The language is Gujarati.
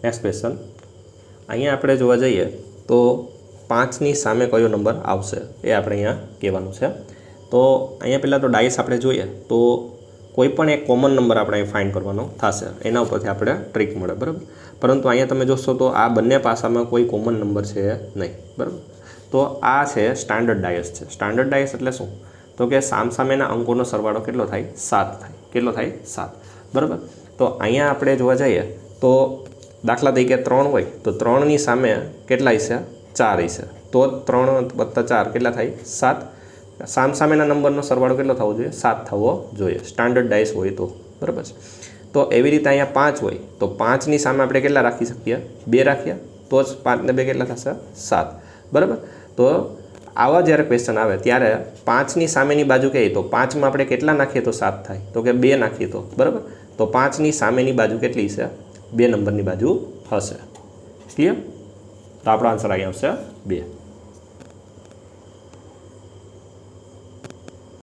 નેક્સ્ટ ક્વેશ્ચન અહીંયા આપણે જોવા જઈએ તો 5ની સામે કયો નંબર આવશે એ આપણે અહીંયા કહેવાનું છે. તો અહીંયા પહેલાં તો ડાયસ આપણે જોઈએ તો કોઈ પણ એક કોમન નંબર આપણે અહીં ફાઇન્ડ કરવાનો થશે, એના ઉપરથી આપણે ટ્રીક મળે, બરાબર. પરંતુ અહીંયા તમે જોશો તો આ બંને પાસામાં કોઈ કોમન નંબર છે નહીં, બરાબર. તો આ છે સ્ટાન્ડર્ડ ડાયસ છે. સ્ટાન્ડર્ડ ડાયસ એટલે શું? તો કે સામસામેના અંકોનો સરવાળો કેટલો થાય? 7 થાય. કેટલો થાય? 7, બરાબર. તો અહીંયા આપણે જોવા જઈએ તો દાખલા તરીકે 3 હોય તો 3ની સામે કેટલા હશે? 4 હશે. તો 3 + 4 કેટલા થાય? 7. સામસામેના નંબરનો સરવાળો કેટલો થવો જોઈએ? 7 થવો જોઈએ, સ્ટાન્ડર્ડ ડાયસ હોય તો, બરાબર છે. તો એવી રીતે અહીંયા 5 હોય તો 5ની સામે આપણે કેટલા રાખી શકીએ? 2 રાખીએ તો જ 5 ને 2 કેટલા થશે? 7, બરાબર. તો આવા જ્યારે ક્વેશ્ચન આવે ત્યારે 5ની સામેની બાજુ કહીએ તો 5માં આપણે કેટલા નાખીએ તો 7 થાય? તો કે 2 નાખીએ તો, બરાબર. તો 5ની સામેની બાજુ કેટલી છે? 2 નંબરની બાજુ હશે. ક્લિયર? તો આપણો આન્સર અહીં આવશે 2.